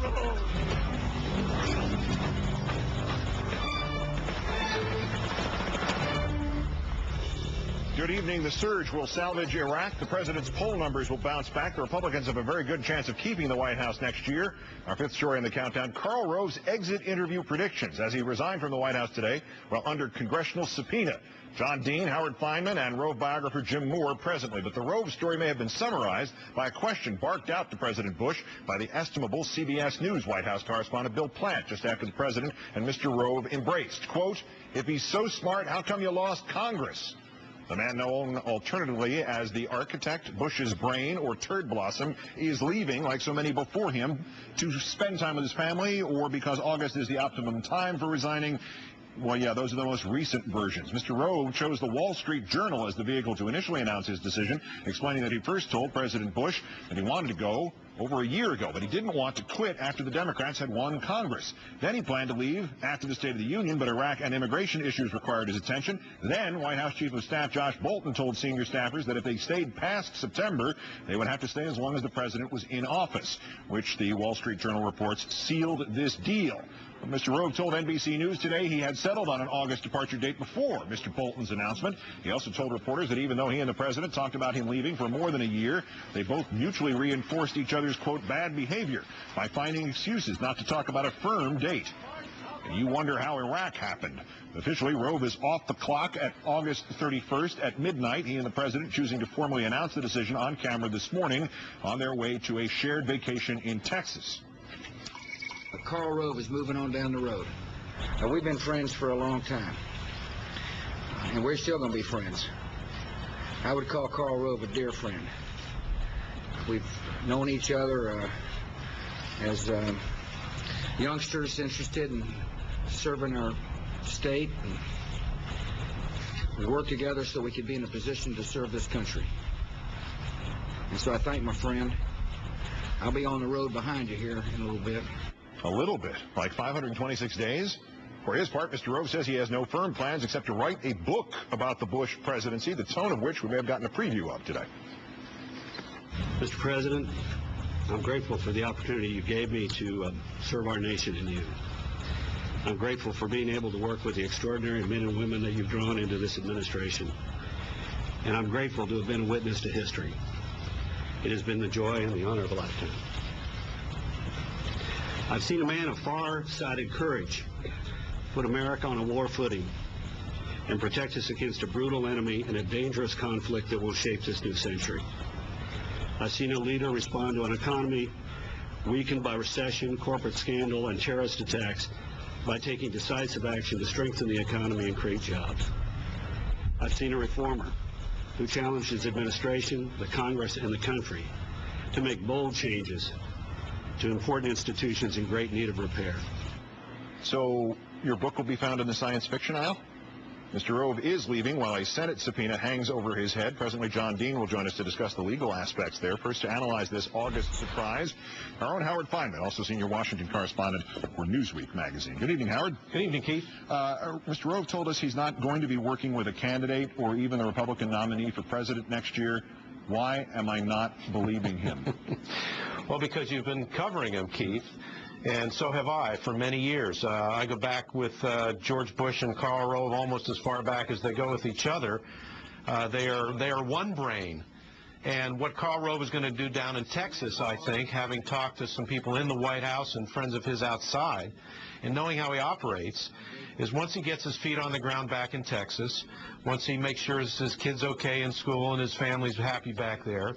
Rove. Good evening. The surge will salvage Iraq. The president's poll numbers will bounce back. The Republicans have a very good chance of keeping the White House next year. Our fifth story in the countdown, Karl Rove's exit interview predictions as he resigned from the White House today while under congressional subpoena. John Dean, Howard Fineman, and Rove biographer Jim Moore presently. But the Rove story may have been summarized by a question barked out to President Bush by the estimable CBS News White House correspondent Bill Plant just after the president and Mr. Rove embraced. Quote, "If he's so smart, how come you lost Congress?" The man known alternatively as the architect, Bush's brain, or Turd Blossom, is leaving, like so many before him, to spend time with his family, or because August is the optimum time for resigning. Well, yeah, those are the most recent versions. Mr. Rove chose the Wall Street Journal as the vehicle to initially announce his decision, explaining that he first told President Bush that he wanted to go over a year ago, but he didn't want to quit after the Democrats had won Congress. Then he planned to leave after the State of the Union, but Iraq and immigration issues required his attention. Then White House Chief of Staff Josh Bolten told senior staffers that if they stayed past September, they would have to stay as long as the president was in office, which the Wall Street Journal reports sealed this deal. Mr. Rove told NBC News today he had settled on an August departure date before Mr. Bolton's announcement. He also told reporters that even though he and the president talked about him leaving for more than a year, they both mutually reinforced each other's, quote, bad behavior by finding excuses not to talk about a firm date. And you wonder how Iraq happened. Officially, Rove is off the clock at August 31st at midnight. He and the president choosing to formally announce the decision on camera this morning on their way to a shared vacation in Texas. Karl Rove is moving on down the road. We've been friends for a long time, and we're still going to be friends. I would call Karl Rove a dear friend. We've known each other as youngsters interested in serving our state, and we worked together so we could be in a position to serve this country. And so I thank my friend. I'll be on the road behind you here in a little bit. A little bit, like 526 days. For his part, Mr. Rove says he has no firm plans except to write a book about the Bush presidency, the tone of which we may have gotten a preview of today. Mr. President, I'm grateful for the opportunity you gave me to serve our nation and you. I'm grateful for being able to work with the extraordinary men and women that you've drawn into this administration. And I'm grateful to have been a witness to history. It has been the joy and the honor of a lifetime. I've seen a man of far-sighted courage put America on a war footing and protect us against a brutal enemy in a dangerous conflict that will shape this new century. I've seen a leader respond to an economy weakened by recession, corporate scandal, and terrorist attacks by taking decisive action to strengthen the economy and create jobs. I've seen a reformer who challenged his administration, the Congress, and the country to make bold changes to important institutions in great need of repair. So your book will be found in the science fiction aisle? Mr. Rove is leaving while a Senate subpoena hangs over his head. Presently, John Dean will join us to discuss the legal aspects there. First, to analyze this August surprise, our own Howard Fineman, also senior Washington correspondent for Newsweek magazine. Good evening, Howard. Good evening, Keith. Mr. Rove told us he's not going to be working with a candidate or even the Republican nominee for president next year. Why am I not believing him? Well, because you've been covering him, Keith, and so have I for many years. I go back with George Bush and Karl Rove almost as far back as they go with each other. They are one brain. And what Karl Rove is going to do down in Texas, I think, having talked to some people in the White House and friends of his outside, and knowing how he operates, is once he gets his feet on the ground back in Texas, once he makes sure his kid's okay in school and his family's happy back there,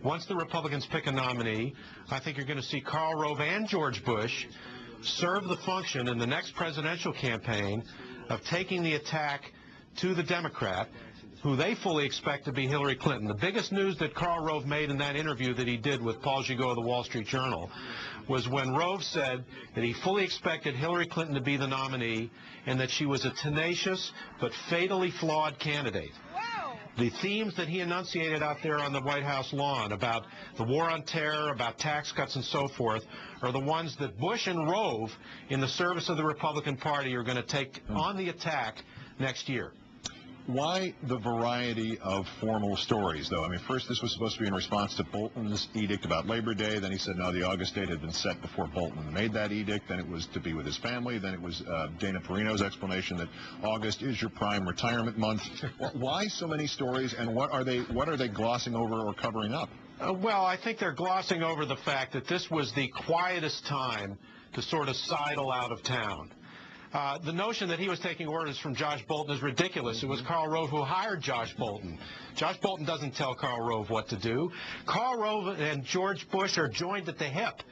once the Republicans pick a nominee, I think you're going to see Karl Rove and George Bush serve the function in the next presidential campaign of taking the attack to the Democrat, who they fully expect to be Hillary Clinton. The biggest news that Karl Rove made in that interview that he did with Paul Gigot of the Wall Street Journal was when Rove said that he fully expected Hillary Clinton to be the nominee and that she was a tenacious but fatally flawed candidate. The themes that he enunciated out there on the White House lawn about the war on terror, about tax cuts and so forth, are the ones that Bush and Rove, in the service of the Republican Party, are going to take on the attack next year. Why the variety of formal stories, though? I mean, first this was supposed to be in response to Bolton's edict about Labor Day. Then he said, no, the August date had been set before Bolton made that edict. Then it was to be with his family. Then it was Dana Perino's explanation that August is your prime retirement month. Why so many stories, and what are they glossing over or covering up? Well, I think they're glossing over the fact that this was the quietest time to sort of sidle out of town. The notion that he was taking orders from Josh Bolton is ridiculous. It was Karl Rove who hired Josh Bolton. Josh Bolton doesn't tell Karl Rove what to do. Karl Rove and George Bush are joined at the hip.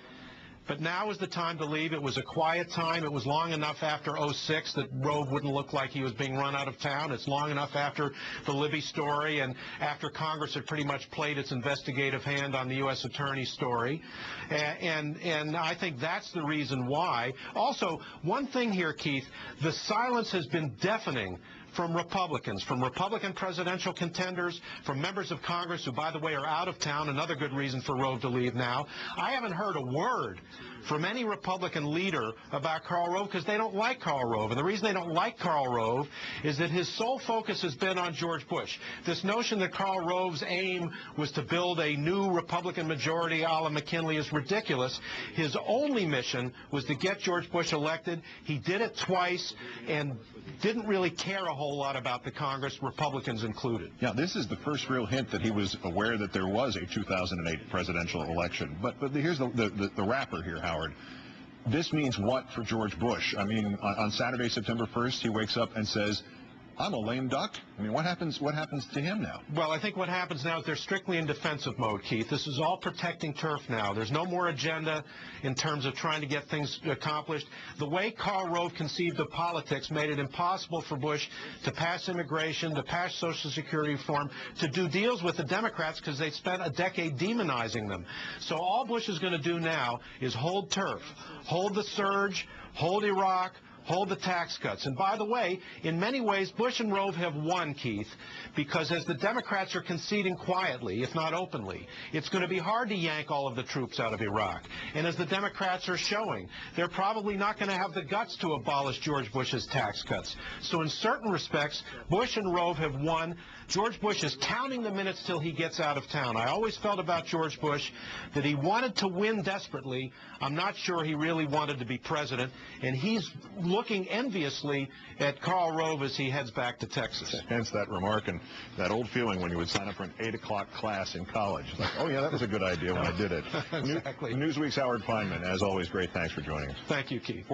But now is the time to leave. It was a quiet time. It was long enough after '06 that Rove wouldn't look like he was being run out of town. It's long enough after the Libby story and after Congress had pretty much played its investigative hand on the U.S. Attorney story. And I think that's the reason why. Also, one thing here, Keith, the silence has been deafening from Republicans, from Republican presidential contenders, from members of Congress who, by the way, are out of town, another good reason for Rove to leave now. I haven't heard a word from any Republican leader about Karl Rove because they don't like Karl Rove. And the reason they don't like Karl Rove is that his sole focus has been on George Bush. This notion that Karl Rove's aim was to build a new Republican majority a la McKinley is ridiculous. His only mission was to get George Bush elected. He did it twice and didn't really care a whole lot about the Congress, Republicans included. Yeah, this is the first real hint that he was aware that there was a 2008 presidential election. But here's the wrapper here, Howard. This means what for George Bush? I mean, on Saturday, September 1st, he wakes up and says, I'm a lame duck. I mean, what happens to him now? Well, I think what happens now is they're strictly in defensive mode, Keith. This is all protecting turf now. There's no more agenda in terms of trying to get things accomplished. The way Karl Rove conceived of politics made it impossible for Bush to pass immigration, to pass Social Security reform, to do deals with the Democrats because they spent a decade demonizing them. So all Bush is going to do now is hold turf, hold the surge, hold Iraq, hold the tax cuts. And by the way, in many ways, Bush and Rove have won, Keith, because as the Democrats are conceding quietly, if not openly, it's going to be hard to yank all of the troops out of Iraq. And as the Democrats are showing, they're probably not going to have the guts to abolish George Bush's tax cuts. So in certain respects, Bush and Rove have won. George Bush is counting the minutes till he gets out of town. I always felt about George Bush that he wanted to win desperately. I'm not sure he really wanted to be president. And he's looking enviously at Karl Rove as he heads back to Texas. Hence that remark and that old feeling when you would sign up for an 8 o'clock class in college. It's like, oh, yeah, that was a good idea when I did it. Exactly. Newsweek's Howard Fineman, as always, great thanks for joining us. Thank you, Keith.